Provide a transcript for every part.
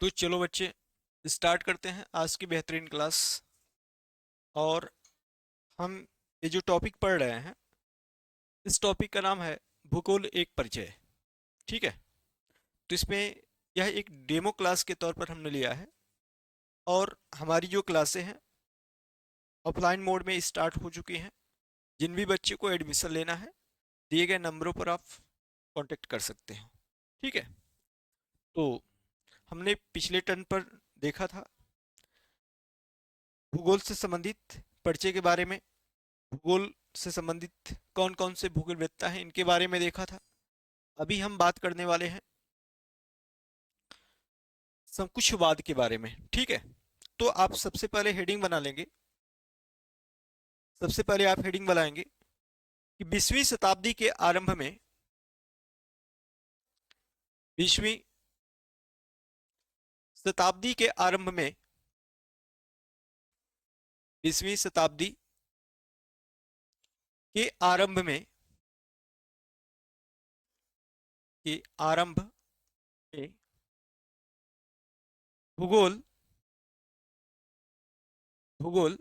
तो चलो बच्चे, स्टार्ट करते हैं आज की बेहतरीन क्लास। और हम ये जो टॉपिक पढ़ रहे हैं, इस टॉपिक का नाम है भूगोल एक परिचय। ठीक है। तो इसमें यह एक डेमो क्लास के तौर पर हमने लिया है, और हमारी जो क्लासें हैं ऑफलाइन मोड में स्टार्ट हो चुकी हैं। जिन भी बच्चे को एडमिशन लेना है, दिए गए नंबरों पर आप कांटेक्ट कर सकते हैं। ठीक है। तो हमने पिछले टर्न पर देखा था भूगोल से संबंधित परिचय के बारे में। भूगोल से संबंधित कौन कौन से भूगोलवेत्ता हैं इनके बारे में देखा था। अभी हम बात करने वाले हैं संकुशवाद के बारे में। ठीक है। तो आप सबसे पहले हेडिंग बना लेंगे। सबसे पहले आप हेडिंग बनाएंगे कि 20वीं शताब्दी के आरंभ में, 20वीं शताब्दी के आरंभ में, 20वीं शताब्दी के आरंभ में, के आरंभ में भूगोल भूगोल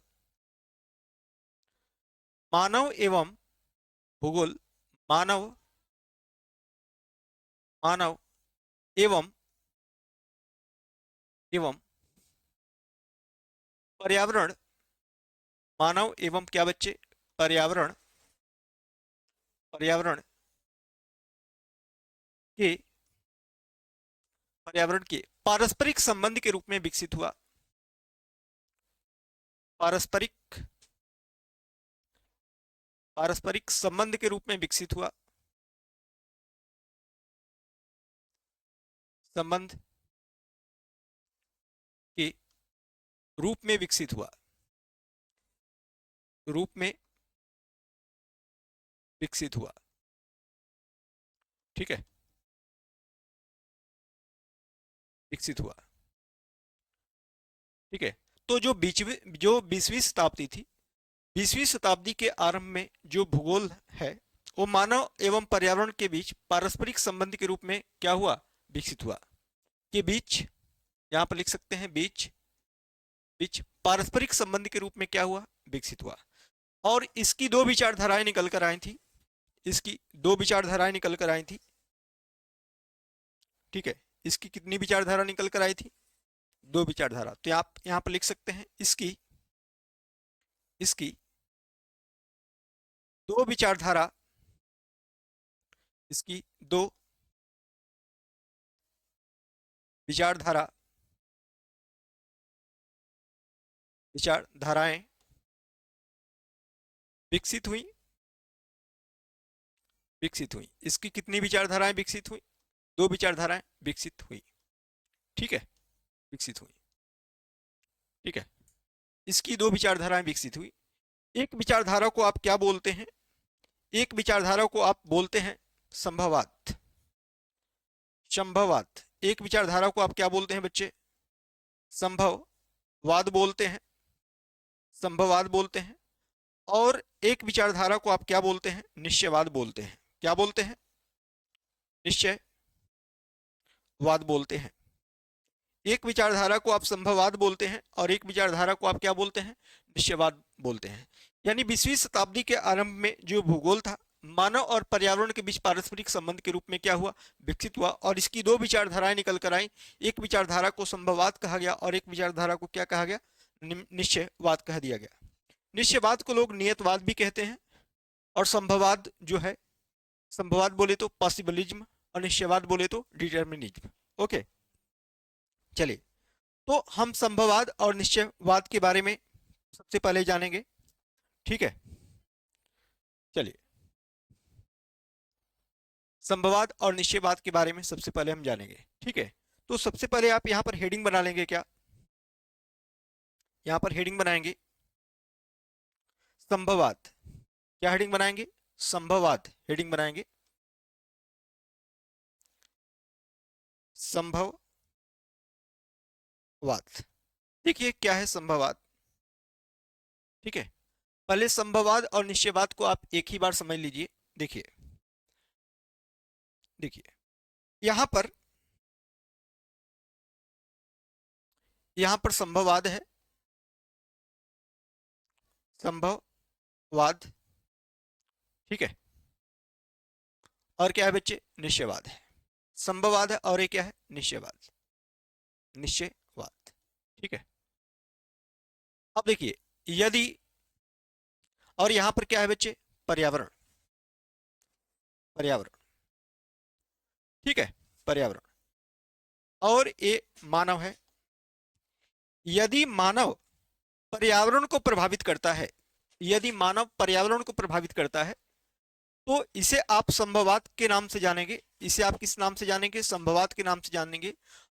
मानव एवं भूगोल मानव मानव एवं एवं पर्यावरण, मानव एवं क्या बच्चे, पर्यावरण, पर्यावरण के पर्यावरण के पारस्परिक संबंध के रूप में विकसित हुआ। पारस्परिक पारस्परिक संबंध के रूप में विकसित हुआ। संबंध के रूप में विकसित हुआ। रूप में विकसित हुआ। ठीक है। विकसित हुआ। ठीक है। तो जो 20वीं शताब्दी थी, 20वीं शताब्दी के आरंभ में जो भूगोल है, वो मानव एवं पर्यावरण के बीच पारस्परिक संबंध के रूप में क्या हुआ, विकसित हुआ। के बीच, यहां पर लिख सकते हैं बीच, बीच पारस्परिक संबंध के रूप में क्या हुआ, विकसित हुआ। और इसकी दो विचारधाराएं निकल कर आई थी। इसकी दो विचारधाराएं निकल कर आई थी। ठीक है। इसकी कितनी विचारधारा निकल कर आई थी, दो विचारधारा। तो आप यहां पर लिख सकते हैं इसकी इसकी दो विचारधारा, इसकी दो विचारधारा विचारधाराएं विकसित हुई। विकसित हुई। इसकी कितनी विचारधाराएं विकसित हुई, दो विचारधाराएं विकसित हुई। ठीक है। विकसित हुई। ठीक है। इसकी दो विचारधाराएं विकसित हुई। एक विचारधारा को आप क्या बोलते हैं, एक विचारधारा को आप बोलते हैं संभववाद। संभववाद। एक विचारधारा को आप क्या बोलते हैं बच्चे, संभववाद बोलते हैं। संभववाद बोलते हैं। और एक विचारधारा को आप क्या बोलते हैं, निश्चयवाद बोलते हैं। क्या बोलते हैं, निश्चयवाद बोलते हैं। एक विचारधारा को आप संभववाद बोलते हैं और एक विचारधारा को आप क्या बोलते हैं, निश्चयवाद बोलते हैं। यानी 20वीं शताब्दी के आरंभ में जो भूगोल था, मानव और पर्यावरण के बीच पारस्परिक संबंध के रूप में क्या हुआ, विकसित हुआ। और इसकी दो विचारधाराएं निकल कर आई। एक विचारधारा को संभववाद कहा गया और एक विचारधारा को क्या कहा गया, निश्चयवाद कह दिया गया। निश्चयवाद को लोग नियतवाद भी कहते हैं, और संभववाद जो है, संभववाद बोले तो पॉसिबलिज्म, और निश्चयवाद बोले तो डिटर्मिनिज्म। ओके। चलिए, तो हम संभववाद और निश्चयवाद के बारे में सबसे पहले जानेंगे। ठीक है। चलिए, संभववाद और निश्चयवाद के बारे में सबसे पहले हम जानेंगे। ठीक है। तो सबसे पहले आप यहां पर हेडिंग बना लेंगे। क्या, यहां पर हेडिंग बनाएंगे संभववाद। क्या हेडिंग बनाएंगे, संभववाद हेडिंग बनाएंगे। संभववाद। देखिए क्या है संभववाद। ठीक है। पहले संभववाद और निश्चयवाद को आप एक ही बार समझ लीजिए। देखिए, देखिए यहां पर यहां पर संभववाद है, संभववाद, ठीक है। और क्या है बच्चे, निश्चयवाद है। संभववाद है और ये क्या है, निश्चयवाद, निश्चयवाद, ठीक है। अब देखिए, यदि, और यहां पर क्या है बच्चे, पर्यावरण, पर्यावरण, ठीक है, पर्यावरण, और ये मानव है। यदि मानव पर्यावरण को प्रभावित करता है, यदि मानव पर्यावरण को प्रभावित करता है, तो इसे आप संभववाद के नाम से जानेंगे। इसे आप किस नाम से जानेंगे, संभववाद के नाम से जानेंगे।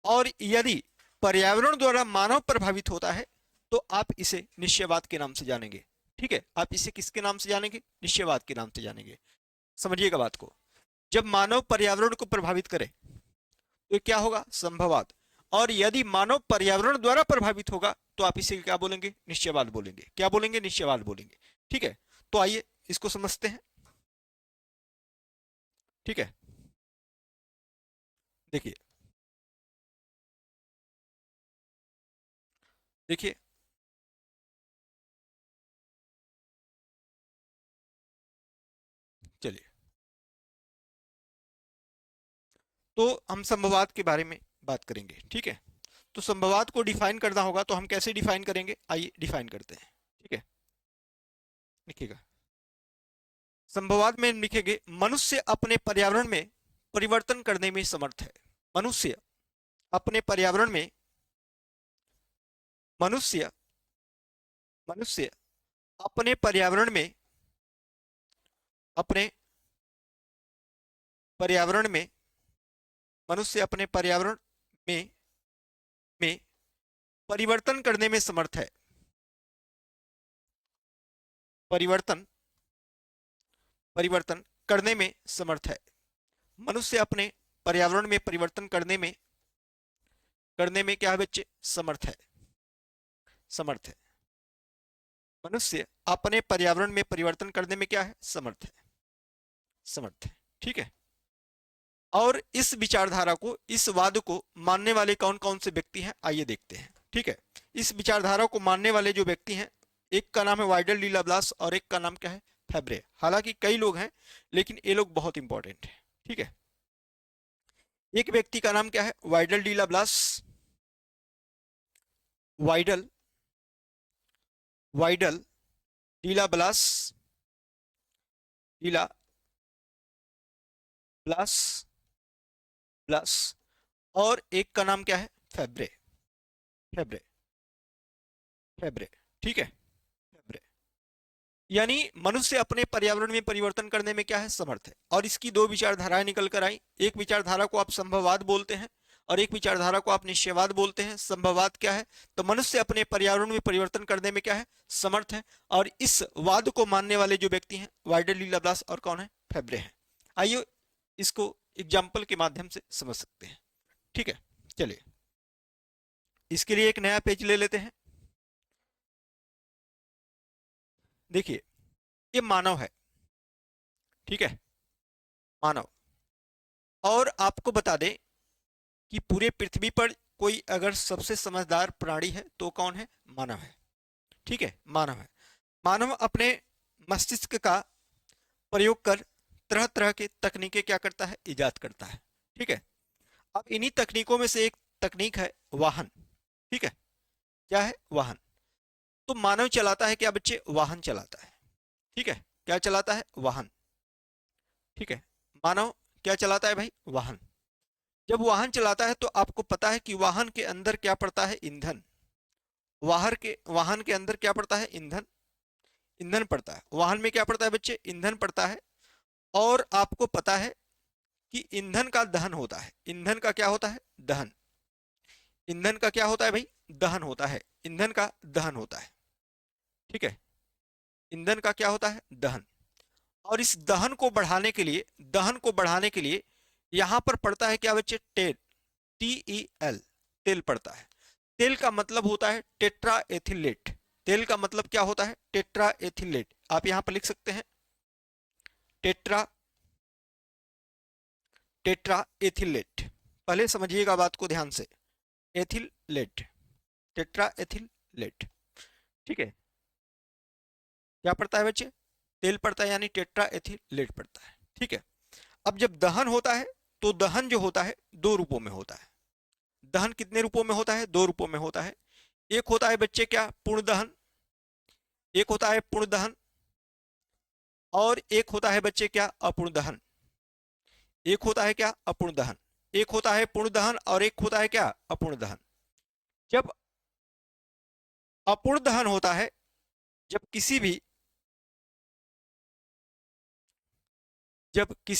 और यदि पर्यावरण द्वारा मानव प्रभावित होता है, तो आप इसे निश्चयवाद के नाम से जानेंगे, ठीक है। आप इसे किसके नाम से जानेंगे, निश्चयवाद के नाम से जानेंगे। समझिएगा बात को। जब मानव पर्यावरण को प्रभावित करे तो क्या होगा, संभववाद। और यदि मानव पर्यावरण द्वारा प्रभावित होगा, तो आप इसे क्या बोलेंगे, निश्चयवाद बोलेंगे। क्या बोलेंगे, निश्चयवाद बोलेंगे, ठीक है। तो आइए इसको समझते हैं, ठीक है। देखिए, देखिए, चलिए, तो हम संभववाद के बारे में बात करेंगे, ठीक है। तो संभववाद को डिफाइन करना होगा, तो हम कैसे डिफाइन करेंगे, आइए डिफाइन करते हैं, ठीक है। लिखिएगा, संभववाद में लिखेंगे, मनुष्य अपने पर्यावरण में परिवर्तन करने में समर्थ है। मनुष्य अपने पर्यावरण में, मनुष्य, मनुष्य अपने पर्यावरण में, अपने पर्यावरण में, मनुष्य अपने पर्यावरण में में परिवर्तन करने में समर्थ है। परिवर्तन, परिवर्तन करने में समर्थ है। मनुष्य अपने पर्यावरण में परिवर्तन करने में क्या है बच्चे, समर्थ है, समर्थ है। मनुष्य अपने पर्यावरण में परिवर्तन करने में क्या है, समर्थ है, समर्थ है, ठीक है। और इस विचारधारा को, इस वाद को मानने वाले कौन कौन से व्यक्ति हैं, आइए देखते हैं, ठीक है। इस विचारधारा को मानने वाले जो व्यक्ति हैं, एक का नाम है वाइडल डी लाप्लास और एक का नाम क्या है, फैब्रे। हालांकि कई लोग हैं, लेकिन ये लोग बहुत इंपॉर्टेंट है, ठीक है। एक व्यक्ति का नाम क्या है, Vidal de Laplace, Vidal, Vidal de Laplace, de Laplace, plus, और एक का नाम क्या है, फैब्रे, फैब्रे, फैब्रे, ठीक है, फैब्रे। यानी मनुष्य अपने पर्यावरण में परिवर्तन करने में क्या है, समर्थ है। और इसकी दो विचारधाराएं निकल कर आई। एक विचारधारा को आप संभववाद बोलते हैं और एक विचारधारा को आप निश्चयवाद बोलते हैं। संभववाद क्या है, तो मनुष्य अपने पर्यावरण में परिवर्तन करने में क्या है, समर्थ है। और इस वाद को मानने वाले जो व्यक्ति हैं, वाइडल डी लाप्लास और कौन है, फैब्रे हैं। आइए इसको एग्जाम्पल के माध्यम से समझ सकते हैं, ठीक है। चलिए, इसके लिए एक नया पेज ले लेते हैं। देखिए, ये मानव है, ठीक है, मानव। और आपको बता दें कि पूरे पृथ्वी पर कोई अगर सबसे समझदार प्राणी है तो कौन है, मानव है, ठीक है, मानव है। मानव अपने मस्तिष्क का प्रयोग कर तरह तरह के तकनीकें क्या करता है, इजाद करता है, ठीक है। अब इन्हीं तकनीकों में से एक तकनीक है वाहन, ठीक है। क्या है, वाहन। तो मानव चलाता है क्या बच्चे, वाहन चलाता है, ठीक है। क्या चलाता है, वाहन, ठीक है। मानव क्या चलाता है भाई, वाहन। जब वाहन चलाता है तो आपको पता है कि वाहन के अंदर क्या पड़ता है, ईंधन। वाहन के अंदर क्या पड़ता है, ईंधन, ईंधन पड़ता है। वाहन में क्या पड़ता है बच्चे, ईंधन पड़ता है। और आपको पता है कि ईंधन का दहन होता है। ईंधन का क्या होता है, दहन। ईंधन का क्या होता है भाई, दहन होता है। ईंधन का दहन होता है, ठीक है। ईंधन का क्या होता है, दहन। और इस दहन को बढ़ाने के लिए, दहन को बढ़ाने के लिए यहां पर पड़ता है क्या बच्चे, टेल, TEL, तेल पड़ता है। तेल का मतलब होता है टेट्रा एथिलेट। तेल का मतलब क्या होता है, टेट्रा एथिलेट। आप यहां पर लिख सकते हैं टेट्रा, टेट्रा एथिलेट। पहले समझिएगा बात को ध्यान से, एथिलेट, टेट्रा एथिलेट। ठीक है, क्या पड़ता है बच्चे? तेल पड़ता है, यानी टेट्रा एथिलेट पड़ता है। ठीक है, अब जब दहन होता है तो दहन जो होता है दो रूपों में होता है। दहन कितने रूपों में होता है? दो रूपों में होता है। एक होता है बच्चे क्या? पूर्ण दहन। एक होता है पूर्ण दहन और एक होता है बच्चे क्या? अपूर्ण दहन। एक होता है क्या? अपूर्ण दहन। एक होता है पूर्ण दहन और एक होता है क्या? अपूर्ण दहन। जब अपूर्ण दहन होता है, जब किसी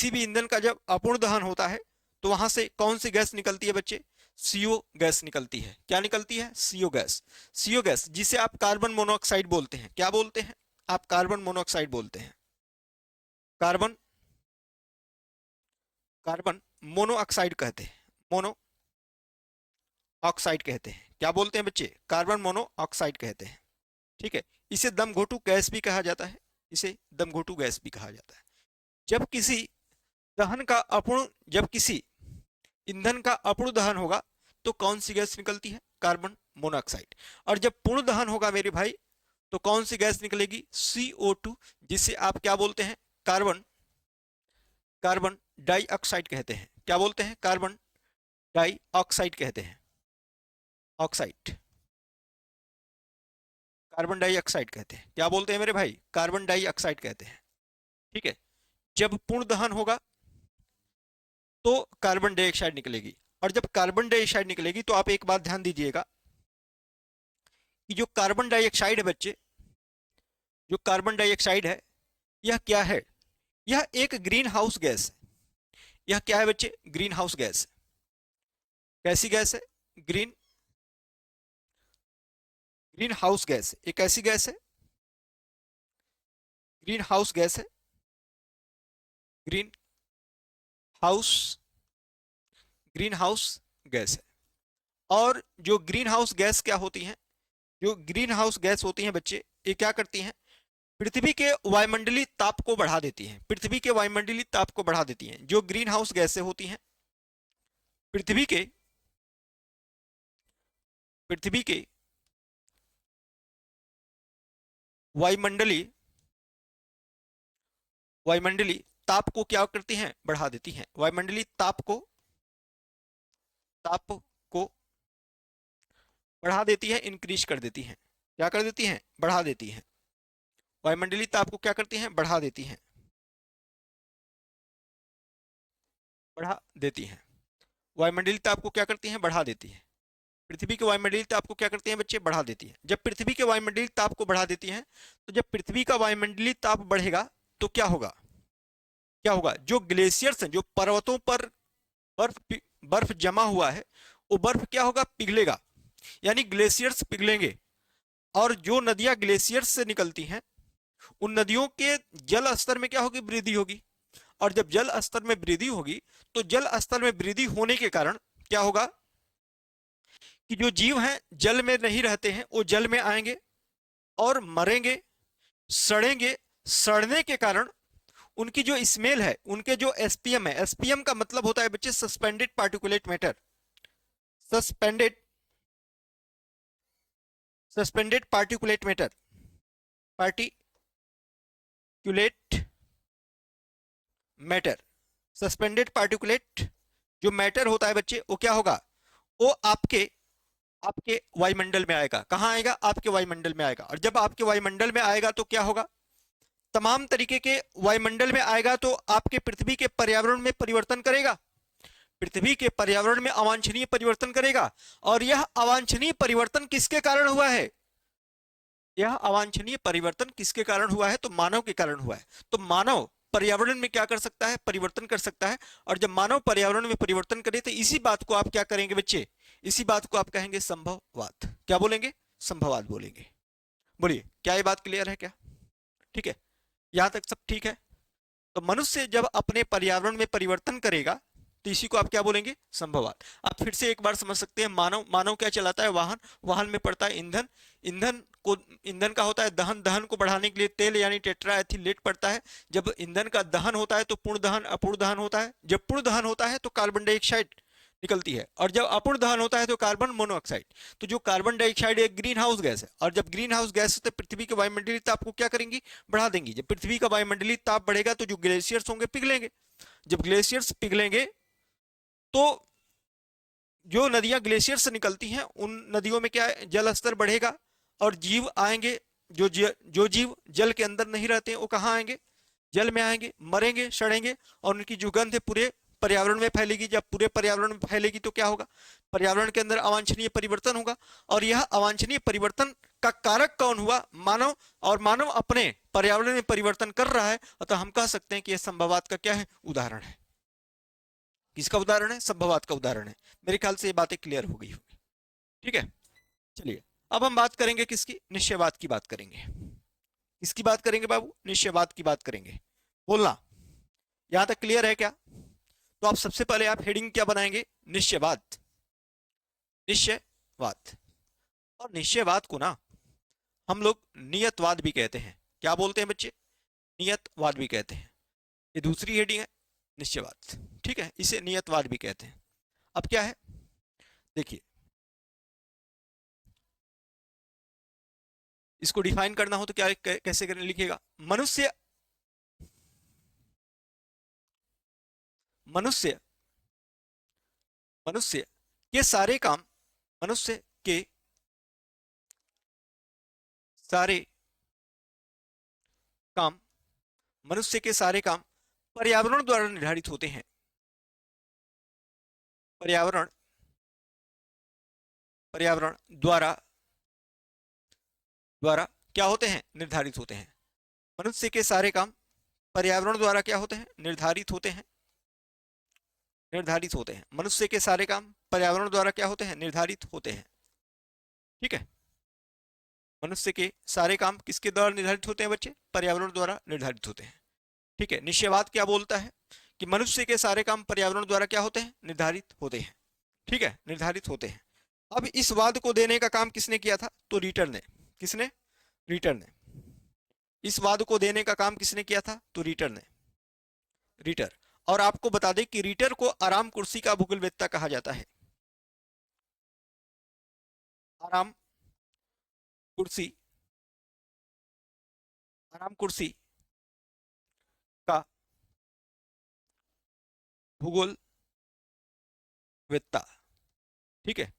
भी ईंधन का जब अपूर्ण दहन होता है तो वहां से कौन सी गैस निकलती है बच्चे? सीओ गैस निकलती है। क्या निकलती है? CO gas. सीओ गैस जिसे आप कार्बन मोनोऑक्साइड बोलते हैं। क्या बोलते हैं आप? कार्बन मोनोऑक्साइड बोलते हैं। कार्बन कार्बन मोनोऑक्साइड कहते हैं। मोनो ऑक्साइड कहते हैं। क्या बोलते हैं बच्चे? कार्बन मोनोऑक्साइड कहते हैं। ठीक है, इसे दम घोटू गैस भी कहा जाता है। इसे दम घोटू गैस भी कहा जाता है। जब किसी दहन का अपूर्ण जब किसी ईंधन का अपूर्ण दहन होगा तो कौन सी गैस निकलती है? Carbon monoxide. और जब पूर्ण दहन होगा मेरे भाई तो कौन सी गैस निकलेगी? CO2, जिसे आप क्या बोलते हैं? कार्बन कार्बन डाइऑक्साइड कहते हैं। क्या बोलते हैं? कार्बन डाइऑक्साइड कहते हैं। ऑक्साइड, कार्बन डाइऑक्साइड कहते हैं। क्या बोलते हैं मेरे भाई? कार्बन डाइऑक्साइड कहते हैं। ठीक है, जब पूर्ण दहन होगा तो कार्बन डाइऑक्साइड निकलेगी। और जब कार्बन डाइऑक्साइड निकलेगी तो आप एक बात ध्यान दीजिएगा कि जो कार्बन डाइऑक्साइड है बच्चे, जो कार्बन डाइऑक्साइड है, यह क्या है? यह एक ग्रीन हाउस गैस है। यह क्या है बच्चे? Green house gas. कैसी गैस है? Green green house gas. एक ऐसी गैस है, ग्रीन हाउस गैस है, green house green house gas है। और जो ग्रीन हाउस गैस क्या होती हैं? जो ग्रीन हाउस गैस होती हैं बच्चे, ये क्या करती हैं? पृथ्वी के वायुमंडलीय ताप को बढ़ा देती हैं। पृथ्वी के वायुमंडलीय ताप को बढ़ा देती हैं। जो ग्रीन हाउस गैसें होती हैं, पृथ्वी के पृथ्वी के वायुमंडलीय वायुमंडलीय ताप को क्या करती हैं? बढ़ा देती हैं। वायुमंडलीय ताप को बढ़ा देती है, इंक्रीज कर देती हैं। क्या कर देती हैं? बढ़ा देती हैं। वायुमंडलीय ताप को क्या करती हैं? बढ़ा देती हैं। बढ़ा देती हैं। वायुमंडलीय ताप को क्या करती हैं? बढ़ा देती हैं। पृथ्वी के वायुमंडलीय ताप को क्या करती हैं बच्चे? बढ़ा देती हैं। जब पृथ्वी के वायुमंडलीय ताप को बढ़ा देती हैं तो जब पृथ्वी का वायुमंडलीय ताप बढ़ेगा तो क्या होगा? क्या होगा? जो ग्लेशियर्स हैं, जो पर्वतों पर बर्फ जमा हुआ है, वो बर्फ क्या होगा? पिघलेगा, यानी ग्लेशियर्स पिघलेंगे। और जो नदियां ग्लेशियर्स से निकलती हैं, उन नदियों के जल स्तर में क्या होगी? वृद्धि होगी। और जब जल स्तर में वृद्धि होगी तो जल स्तर में वृद्धि होने के कारण क्या होगा कि जो जीव हैं जल में नहीं रहते हैं, वो जल में आएंगे और मरेंगे, सड़ेंगे। सड़ने के कारण उनकी जो स्मेल है, उनके जो एसपीएम है, एसपीएम का मतलब होता है बच्चे suspended particulate matter. Suspended suspended particulate matter, particulate matter, suspended particulate जो मैटर होता है बच्चे, वो क्या होगा? वो आपके आपके वायुमंडल में आएगा। कहां आएगा? आपके वायुमंडल में आएगा। और जब आपके वायुमंडल में आएगा तो क्या होगा? तमाम तरीके के वायुमंडल में आएगा तो आपके पृथ्वी के पर्यावरण में परिवर्तन करेगा। पृथ्वी के पर्यावरण में अवांछनीय परिवर्तन करेगा। और यह अवांछनीय परिवर्तन किसके कारण हुआ है? यह अवांछनीय परिवर्तन किसके कारण हुआ है? तो मानव के कारण हुआ है। तो मानव पर्यावरण में क्या कर सकता है? परिवर्तन कर सकता है। और जब मानव पर्यावरण में परिवर्तन करे तो इसी बात को आप क्या करेंगे बच्चे? इसी बात को आप कहेंगे संभववाद। क्या बोलेंगे? संभववाद बोलेंगे। बोलिए, क्या ये बात क्लियर है क्या? ठीक है, यहां तक सब ठीक है। तो मनुष्य जब अपने पर्यावरण में परिवर्तन करेगा तो इसी को आप क्या बोलेंगे? संभववाद। आप फिर से एक बार समझ सकते हैं, मानव मानव क्या चलाता है? वाहन। वाहन में पड़ता है ईंधन। ईंधन का होता है दहन। दहन को बढ़ाने के लिए तेल यानी टेट्रा एथिलेट पड़ता है। जब ईंधन का दहन होता है तो पूर्ण दहन, अपूर्ण दहन होता है। जब पूर्ण दहन होता है तो कार्बन डाइऑक्साइड निकलती है। और जब अपूर्ण दहन होता है तो कार्बन मोनोऑक्साइड। तो जो कार्बन डाइऑक्साइड एक ग्रीन हाउस गैस है, और जब ग्रीन हाउस गैस तो पृथ्वी के वायुमंडलीय ताप को क्या करेंगी, बढ़ा देंगी। जब पृथ्वी का वायुमंडलीय ताप बढ़ेगा तो जो ग्लेशियर्स होंगे पिघलेंगे। जब ग्लेशियर्स पिघलेंगे तो जो नदियां ग्लेशियर से निकलती हैं उन नदियों में क्या है, जल स्तर बढ़ेगा और जीव आएंगे। जो जीव जल के अंदर नहीं रहते हैं वो कहाँ आएंगे, जल में आएंगे, मरेंगे, सड़ेंगे, और उनकी जो गंध है पूरे पर्यावरण में फैलेगी। जब पूरे पर्यावरण में फैलेगी तो क्या होगा, पर्यावरण के अंदर अवांछनीय परिवर्तन होगा। और यह अवांछनीय परिवर्तन का कारक कौन हुआ, मानव। और मानव अपने पर्यावरण में परिवर्तन कर रहा है, अतः हम कह सकते हैं कि यह संभववाद का क्या है, उदाहरण है। किसका उदाहरण है, संभववाद का उदाहरण है। मेरे ख्याल से ये बातें क्लियर हो गई होगी। ठीक है, चलिए अब हम बात करेंगे किसकी, निश्चयवाद की बात करेंगे। किसकी बात करेंगे बाबू, निश्चयवाद की बात करेंगे। बोलना, यहां तक क्लियर है क्या? तो आप सबसे पहले आप हेडिंग क्या बनाएंगे, निश्चयवाद। निश्चयवाद। और निश्चयवाद को ना हम लोग नियतवाद भी कहते हैं। क्या बोलते हैं बच्चे, नियतवाद भी कहते हैं। ये दूसरी हेडिंग है, निश्चयवाद। ठीक है, इसे नियतवाद भी कहते हैं। अब क्या है, देखिए इसको डिफाइन करना हो तो क्या कैसे करने लिखिएगा, मनुष्य मनुष्य मनुष्य के सारे काम, मनुष्य के सारे काम, मनुष्य के सारे काम पर्यावरण द्वारा निर्धारित होते हैं। पर्यावरण पर्यावरण द्वारा द्वारा क्या होते हैं, निर्धारित होते हैं। मनुष्य के सारे काम पर्यावरण द्वारा क्या होते हैं, निर्धारित होते हैं। निर्धारित होते हैं, मनुष्य के सारे काम पर्यावरण द्वारा क्या होते हैं, निर्धारित होते हैं। ठीक है, मनुष्य के सारे काम किसके द्वारा निर्धारित होते हैं बच्चे, पर्यावरण द्वारा निर्धारित होते हैं। ठीक है, निश्चयवाद क्या बोलता है कि मनुष्य के सारे काम पर्यावरण द्वारा क्या होते हैं, निर्धारित होते हैं। ठीक है, निर्धारित होते हैं। अब इस वाद को देने का काम किसने किया था, तो रीटर ने। किसने, रीटर ने। इस वाद को देने का काम किसने किया था, तो रीटर ने। रीटर। और आपको बता दें कि रीटर को आराम कुर्सी का भूगोलवेत्ता कहा जाता है। आराम कुर्सी, आराम कुर्सी का भूगोलवेत्ता। ठीक है,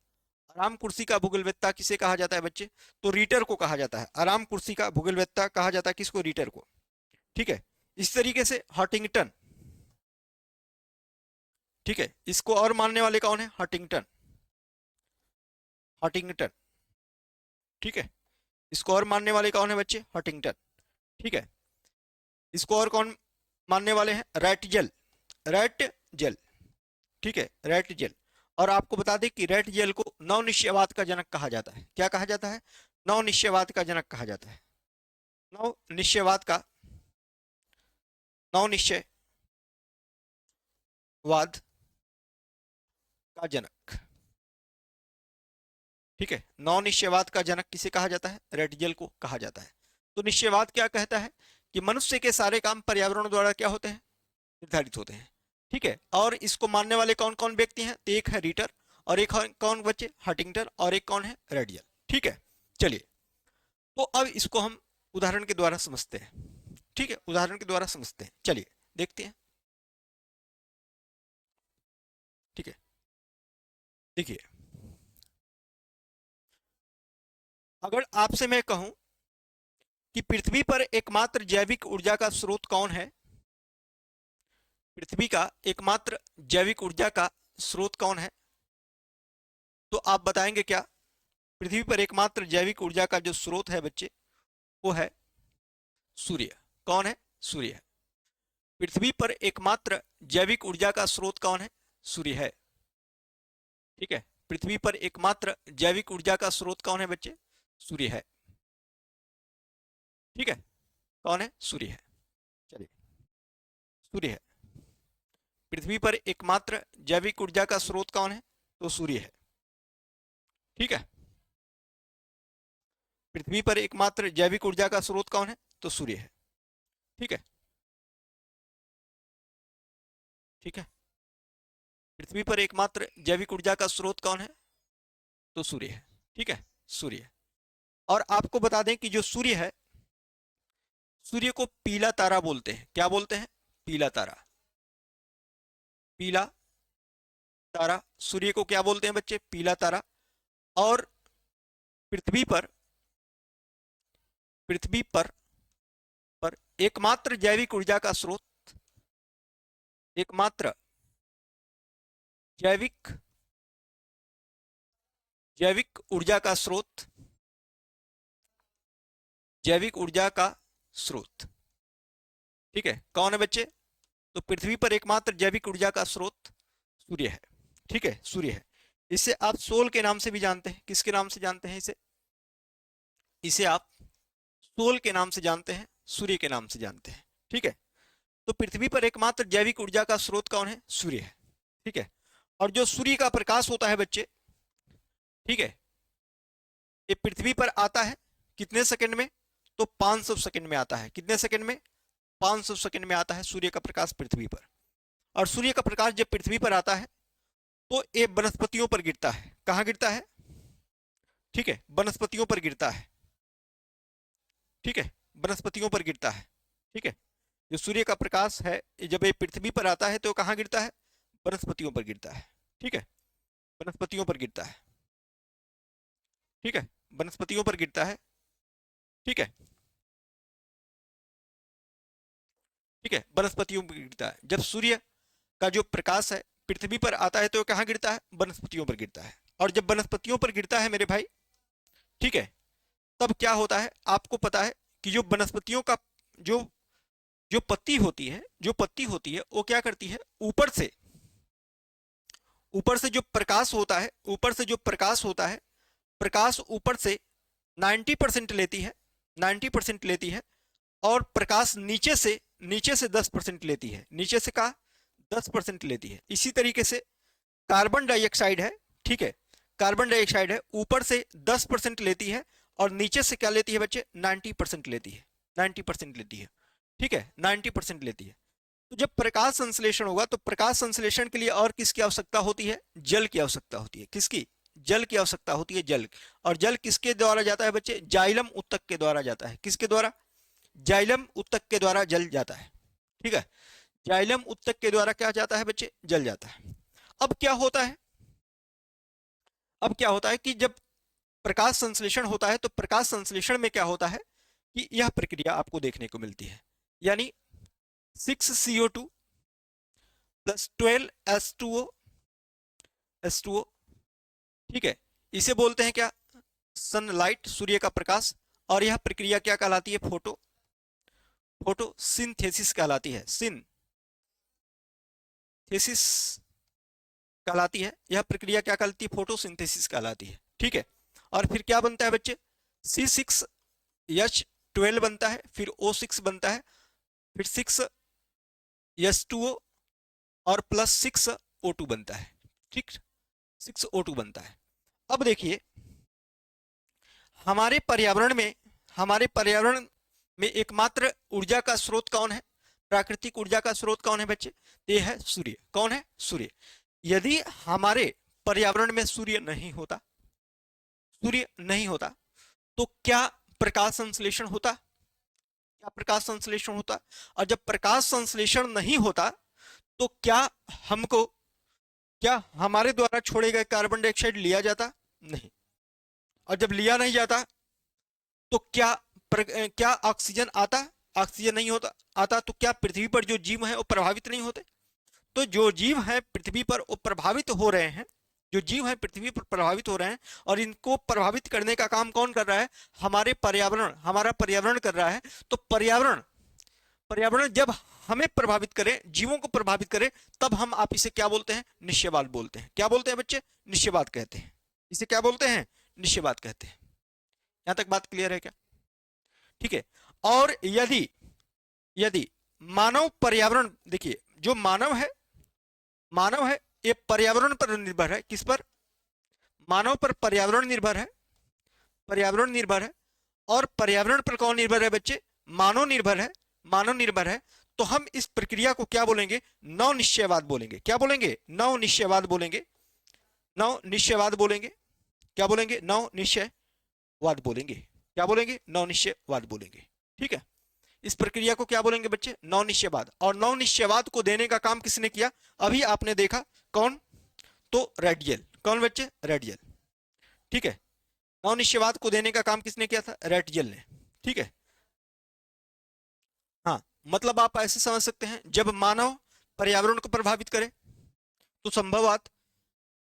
आराम कुर्सी का भूगोलवेत्ता किसे कहा जाता है बच्चे, तो रीटर को कहा जाता है। आराम कुर्सी का भूगोलवेत्ता कहा जाता है किसको, रीटर को। ठीक है, इस तरीके से हंटिंगटन। ठीक है, इसको और मानने वाले कौन है, हंटिंगटन। हंटिंगटन। ठीक है, इसको और मानने वाले कौन है बच्चे, हंटिंगटन। ठीक है, इसको और कौन मानने वाले हैं, रैटजेल। रैटजेल। ठीक है, रैटजेल। और आपको बता दें कि रैटजेल को नव निश्चयवाद का जनक कहा जाता है। क्या कहा जाता है, नव निश्चयवाद का जनक कहा जाता है। नव निश्चयवाद का, नव निश्चयवाद का जनक। ठीक है, नव निश्चयवाद का जनक किसे कहा जाता है, रैटजेल को कहा जाता है। तो निश्चयवाद क्या कहता है कि मनुष्य के सारे काम पर्यावरण द्वारा क्या होते हैं, निर्धारित होते हैं। ठीक है, और इसको मानने वाले कौन कौन व्यक्ति हैं, तो एक है रीटर, और एक कौन बच्चे, हंटिंगटन, और एक कौन है, रैटजेल। ठीक है, चलिए तो अब इसको हम उदाहरण के द्वारा समझते हैं। ठीक है, उदाहरण के द्वारा समझते हैं, चलिए देखते हैं। ठीक है, देखिए अगर आपसे मैं कहूं कि पृथ्वी पर एकमात्र जैविक ऊर्जा का स्रोत कौन है, पृथ्वी का एकमात्र जैविक ऊर्जा का स्रोत कौन है, तो आप बताएंगे क्या, पृथ्वी पर एकमात्र जैविक ऊर्जा का जो स्रोत है बच्चे वो है सूर्य। कौन है, सूर्य है। पृथ्वी पर एकमात्र जैविक ऊर्जा का स्रोत कौन है, सूर्य है। ठीक है, पृथ्वी पर एकमात्र जैविक ऊर्जा का स्रोत कौन है बच्चे, सूर्य है। ठीक है, कौन है, सूर्य है। चलिए, सूर्य है। पृथ्वी पर एकमात्र जैविक ऊर्जा का स्रोत कौन है, तो सूर्य है। ठीक है, पृथ्वी पर एकमात्र जैविक ऊर्जा का स्रोत कौन है, तो सूर्य है। ठीक है, ठीक है। पृथ्वी पर एकमात्र जैविक ऊर्जा का स्रोत कौन है? तो सूर्य है। ठीक है, सूर्य। और आपको बता दें कि जो सूर्य है, सूर्य को पीला तारा बोलते हैं। क्या बोलते हैं? पीला तारा। पीला तारा, सूर्य को क्या बोलते हैं बच्चे? पीला तारा। और पृथ्वी पर, पृथ्वी पर एकमात्र जैविक ऊर्जा का स्रोत, एकमात्र जैविक जैविक ऊर्जा का स्रोत, जैविक ऊर्जा का स्रोत, ठीक है, कौन है बच्चे? तो पृथ्वी पर एकमात्र जैविक ऊर्जा का स्रोत सूर्य है। ठीक है, सूर्य है। इसे आप सोल के नाम से भी जानते हैं। किसके नाम से जानते हैं इसे? इसे आप सोल के नाम से जानते हैं, सूर्य के नाम से जानते हैं। ठीक है, तो पृथ्वी पर एकमात्र जैविक ऊर्जा का स्रोत कौन है? सूर्य है। ठीक है, और जो सूर्य का प्रकाश होता है बच्चे, ठीक है, ये पृथ्वी पर आता है कितने सेकंड में? तो 500 सेकंड में आता है। कितने सेकंड में? 500 सेकंड में आता है सूर्य का प्रकाश पृथ्वी पर। और सूर्य का प्रकाश जब पृथ्वी पर आता है तो ये वनस्पतियों पर गिरता है। कहां गिरता है? ठीक है, वनस्पतियों पर गिरता है। ठीक है, वनस्पतियों पर गिरता है। ठीक है, जो सूर्य का प्रकाश है जब ये पृथ्वी पर आता है तो कहां गिरता है? वनस्पतियों पर गिरता है। ठीक है, वनस्पतियों पर गिरता है। ठीक है, वनस्पतियों पर गिरता है। ठीक है, ठीक है, वनस्पतियों पर गिरता है। जब सूर्य का जो प्रकाश है पृथ्वी पर आता है तो कहां गिरता है? वनस्पतियों पर गिरता है। और जब वनस्पतियों पर गिरता है मेरे भाई, ठीक है, तब क्या होता है? आपको पता है कि जो वनस्पतियों का जो जो पत्ती होती है, जो पत्ती होती है वो क्या करती है? ऊपर से, ऊपर से जो प्रकाश होता है, ऊपर से जो प्रकाश होता है, प्रकाश ऊपर से 90% लेती है, 90% लेती है। और प्रकाश नीचे से 10% लेती है। नीचे से का 10% लेती है। इसी तरीके से कार्बन डाइऑक्साइड है, ठीक है, कार्बन डाइऑक्साइड है, ऊपर से 10% लेती है और नीचे से क्या लेती है बच्चे? 90% लेती है। 90% लेती है। ठीक है, 90% लेती है। तो जब प्रकाश संश्लेषण होगा तो प्रकाश संश्लेषण के लिए और किसकी आवश्यकता होती है? जल की आवश्यकता होती है। किसकी? जल की आवश्यकता होती है, जल। और जल किसके द्वारा जाता है बच्चे? जाइलम उत्तक के द्वारा जाता है। किसके द्वारा? जाइलम उत्तक के द्वारा जल जाता है। ठीक है, जाइलम उत्तक के द्वारा क्या जाता है बच्चे? जल जाता है। अब क्या होता है? अब क्या होता है कि जब प्रकाश संश्लेषण होता है तो प्रकाश संश्लेषण में क्या होता है कि यह प्रक्रिया आपको देखने को मिलती है। यानी 6CO2 प्लस 12H2O, H2O, ठीक है, इसे बोलते हैं क्या? सनलाइट, सूर्य का प्रकाश। और यह प्रक्रिया क्या कहलाती है? फोटोसिंथेसिस कहलाती है। सिंथेसिस कहलाती है। यह प्रक्रिया क्या कहलाती है? फोटोसिंथेसिस कहलाती है। ठीक है, और फिर क्या बनता है बच्चे? C6H12 बनता है, फिर O6 बनता है, फिर 6H2O और प्लस 6O2 बनता है। ठीक, 6O2 बनता है। अब देखिए हमारे पर्यावरण में एकमात्र ऊर्जा का स्रोत कौन है? प्राकृतिक ऊर्जा का स्रोत कौन है बच्चे? ये है सूर्य। कौन है? सूर्य। यदि हमारे पर्यावरण में सूर्य नहीं होता, सूर्य नहीं होता तो क्या प्रकाश संश्लेषण होता? क्या प्रकाश संश्लेषण होता? और जब प्रकाश संश्लेषण नहीं होता तो क्या हमको, क्या हमारे द्वारा छोड़े गए कार्बन डाइऑक्साइड लिया जाता? नहीं। और जब लिया नहीं जाता तो क्या ऑक्सीजन आता? ऑक्सीजन नहीं होता आता तो क्या पृथ्वी पर जो जीव हैं वो प्रभावित नहीं होते? तो जो जीव हैं पृथ्वी पर वो प्रभावित हो रहे हैं, जो जीव हैं पृथ्वी पर प्रभावित हो रहे हैं। और इनको प्रभावित करने का काम कौन कर रहा है? हमारे पर्यावरण, हमारा पर्यावरण कर रहा है। तो पर्यावरण जब हमें प्रभावित करे, जीवों को प्रभावित करे, तब हम आप इसे क्या बोलते हैं? निश्चयवाद बोलते हैं। क्या बोलते हैं बच्चे? निश्चयवाद कहते हैं। इसे क्या बोलते हैं? निश्चयवाद कहते हैं। यहां तक बात क्लियर है क्या? ठीक है, और यदि यदि मानव पर्यावरण, देखिए जो मानव है ये पर्यावरण पर निर्भर है। किस पर? मानव पर पर्यावरण निर्भर है, पर्यावरण निर्भर है। और पर्यावरण पर कौन निर्भर है बच्चे? मानव निर्भर है, मानव निर्भर है। तो हम इस प्रक्रिया को क्या बोलेंगे? नव निश्चयवाद बोलेंगे। क्या बोलेंगे? नव निश्चयवाद बोलेंगे। नव निश्चयवाद बोलेंगे। क्या बोलेंगे? नव निश्चयवाद बोलेंगे। क्या बोलेंगे? नव निश्चयवाद बोलेंगे। ठीक है, इस प्रक्रिया को क्या बोलेंगे बच्चे? नव निश्चयवाद। और नव निश्चयवाद को देने का काम किसने किया? अभी आपने देखा, कौन? तो रेडियल। कौन बच्चे? रेडियल। ठीक है, नव निश्चयवाद को देने का काम किसने किया था? रेडियल ने। ठीक है, हाँ, मतलब आप ऐसे समझ सकते हैं, जब मानव पर्यावरण को प्रभावित करे तो संभववाद,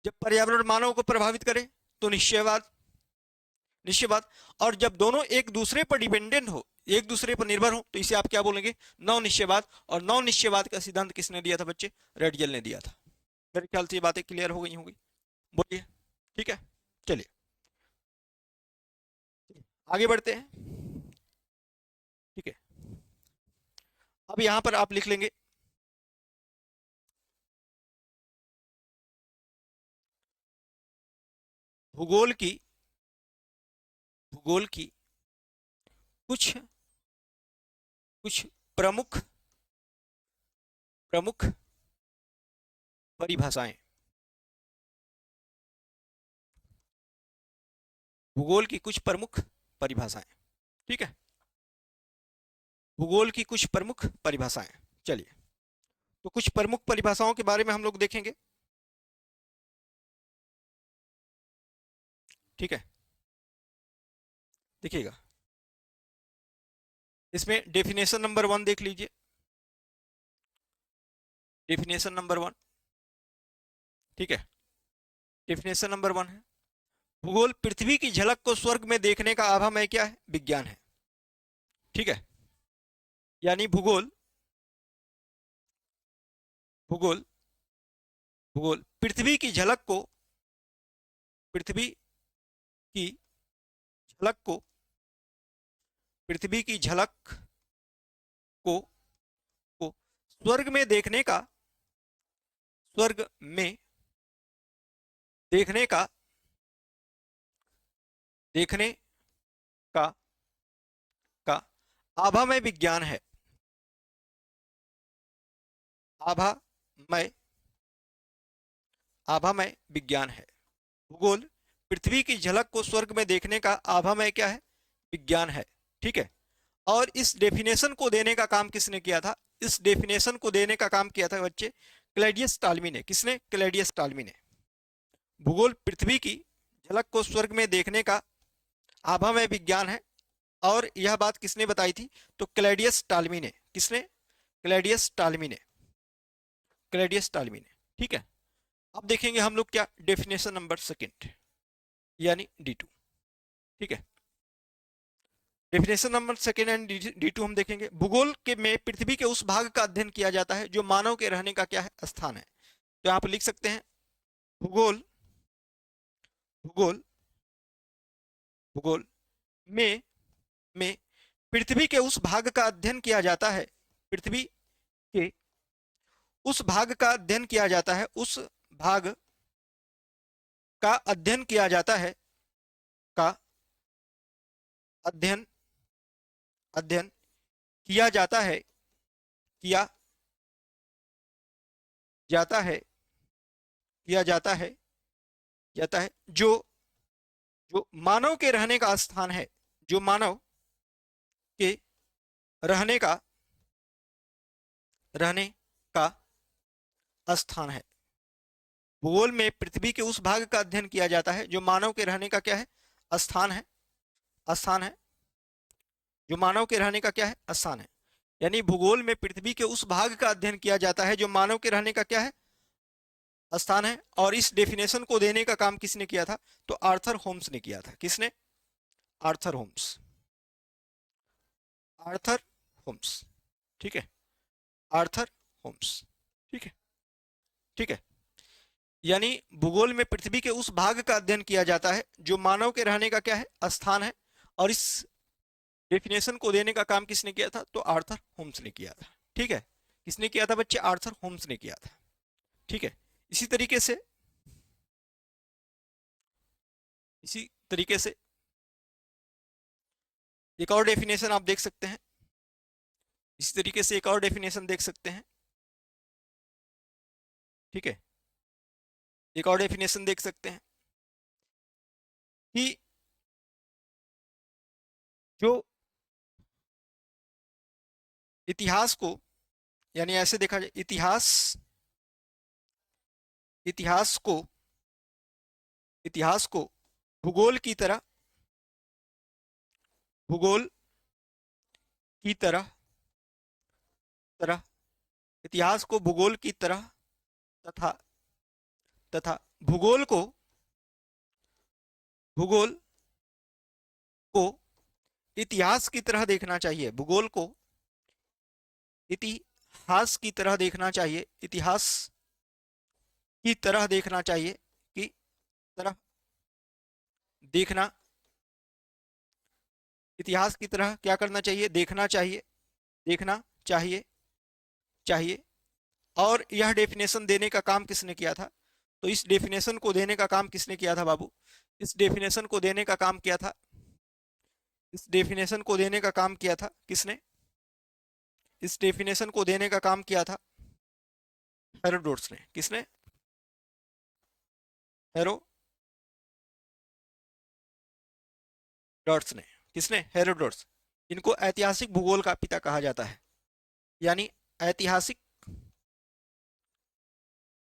जब पर्यावरण मानव को प्रभावित करे तो निश्चयवाद। निश्चयवाद। और जब दोनों एक दूसरे पर डिपेंडेंट हो, एक दूसरे पर निर्भर हो, तो इसे आप क्या बोलेंगे? नव निश्चयवाद। और नव निश्चयवाद का सिद्धांत किसने दिया था बच्चे? रेडियल ने दिया था। मेरे ख्याल से ये बातें क्लियर हो गई होंगी। बोलिए। ठीक है, चलिए आगे बढ़ते हैं। ठीक है, अब यहां पर आप लिख लेंगे भूगोल की, भूगोल की कुछ कुछ प्रमुख प्रमुख परिभाषाएं। भूगोल की कुछ प्रमुख परिभाषाएं। ठीक है, भूगोल की कुछ प्रमुख परिभाषाएं। चलिए, तो कुछ प्रमुख परिभाषाओं के बारे में हम लोग देखेंगे। ठीक है, देखिएगा, इसमें डेफिनेशन नंबर 1 देख लीजिए। Definition number 1। ठीक है, डेफिनेशन नंबर 1 है, भूगोल पृथ्वी की झलक को स्वर्ग में देखने का आभामय क्या है? विज्ञान है। ठीक है, यानी भूगोल, भूगोल भूगोल पृथ्वी की झलक को, पृथ्वी की झलक को, पृथ्वी की झलक को को स्वर्ग में देखने का, स्वर्ग में देखने का, देखने का का आभामय विज्ञान है। आभामय, आभामय विज्ञान है। भूगोल पृथ्वी की झलक को स्वर्ग में देखने का आभामय क्या है? विज्ञान है। ठीक है, और इस डेफिनेशन को देने का काम किसने किया था? इस डेफिनेशन को देने का काम किया था बच्चे क्लैडियस टॉलमी ने। किसने? क्लैडियस टॉलमी ने। भूगोल पृथ्वी की झलक को स्वर्ग में देखने का आभामय विज्ञान है, और यह बात किसने बताई थी? तो क्लैडियस टॉलमी ने। किसने? क्लैडियस टॉलमी ने। क्लैडियस टॉलमी ने। ठीक है, अब देखेंगे हम लोग क्या? डेफिनेशन नंबर 2 यानी D2। ठीक है, डेफिनेशन नंबर 2 एंड D2 हम देखेंगे। भूगोल के में पृथ्वी के उस भाग का अध्ययन किया जाता है जो मानव के रहने का क्या है? स्थान है। तो आप लिख सकते हैं भूगोल, भूगोल भूगोल में में पृथ्वी के उस भाग का अध्ययन किया जाता है, पृथ्वी के उस भाग का अध्ययन किया जाता है, उस भाग का अध्ययन किया जाता है, का अध्ययन, अध्ययन किया जाता है, किया जाता है, किया जाता है, जाता है, जो जो मानव के रहने का स्थान है, जो मानव के रहने का, रहने का स्थान है। भूगोल में पृथ्वी के उस भाग का अध्ययन किया जाता है जो मानव के रहने का क्या है? स्थान है। स्थान है, जो मानव के रहने का क्या है? स्थान है। यानी भूगोल में पृथ्वी के उस भाग का अध्ययन किया जाता है जो मानव के रहने का क्या है? स्थान है। और इस डेफिनेशन को देने का काम किसने किया था? तो आर्थर होम्स ने किया था। किसने? Arthur Holmes. Arthur Holmes. ठीक है, आर्थर होम्स। ठीक है, ठीक है, यानी भूगोल में पृथ्वी के उस भाग का अध्ययन किया जाता है जो मानव के रहने का क्या है? स्थान है। और इस डेफिनेशन को देने का काम किसने किया था? तो आर्थर होम्स ने किया था। ठीक है, किसने किया था बच्चे? आर्थर होम्स ने किया था। ठीक है, इसी तरीके से, इसी तरीके से एक और डेफिनेशन आप देख सकते हैं। इसी तरीके से एक और डेफिनेशन देख सकते हैं, ठीक है। एक और डेफिनेशन देख सकते हैं कि जो इतिहास को, यानी ऐसे देखा जाए, इतिहास को इतिहास को भूगोल की तरह भूगोल की तरह तरह इतिहास को भूगोल की तरह तथा तथा भूगोल को भूगोल को इतिहास की तरह देखना चाहिए। भूगोल को इतिहास की तरह देखना चाहिए। इतिहास की तरह देखना चाहिए, की तरह देखना, इतिहास की तरह क्या करना चाहिए? देखना चाहिए, देखना चाहिए, चाहिए। और यह डेफिनेशन देने का काम किसने किया था? तो इस डेफिनेशन को देने का काम किसने किया था बाबू? इस डेफिनेशन को देने का काम किया था, इस डेफिनेशन को देने का काम किया था किसने? इस डेफिनेशन को देने का काम किया था हेरोडोट्स ने। किसने? हेरोडोट्स ने। किसने? हेरोडोट्स। इनको ऐतिहासिक भूगोल का पिता कहा जाता है, यानी ऐतिहासिक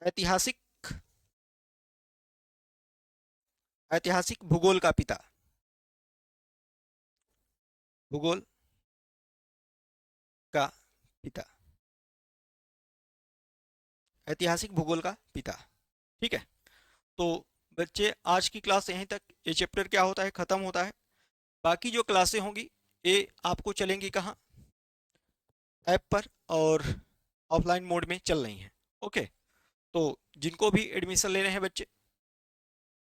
ऐतिहासिक ऐतिहासिक भूगोल का पिता, भूगोल का पिता, ऐतिहासिक भूगोल का पिता। ठीक है, तो बच्चे आज की क्लास यहीं तक, ये चैप्टर क्या होता है खत्म होता है। बाकी जो क्लासें होंगी ये आपको चलेंगी कहाँ? ऐप पर, और ऑफलाइन मोड में चल रही हैं। ओके, तो जिनको भी एडमिशन लेने हैं बच्चे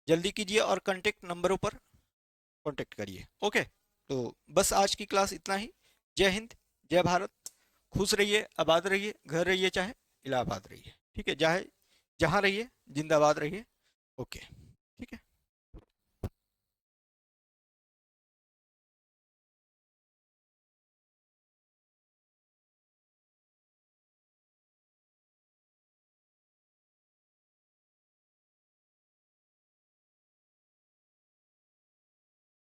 जल्दी कीजिए और कांटेक्ट नंबरों पर कांटेक्ट करिए। ओके, तो बस आज की क्लास इतना ही। जय हिंद, जय भारत। खुश रहिए, आबाद रहिए, घर रहिए चाहे इलाहाबाद रहिए, ठीक है, चाहे जहाँ रहिए, जिंदाबाद रहिए। ओके।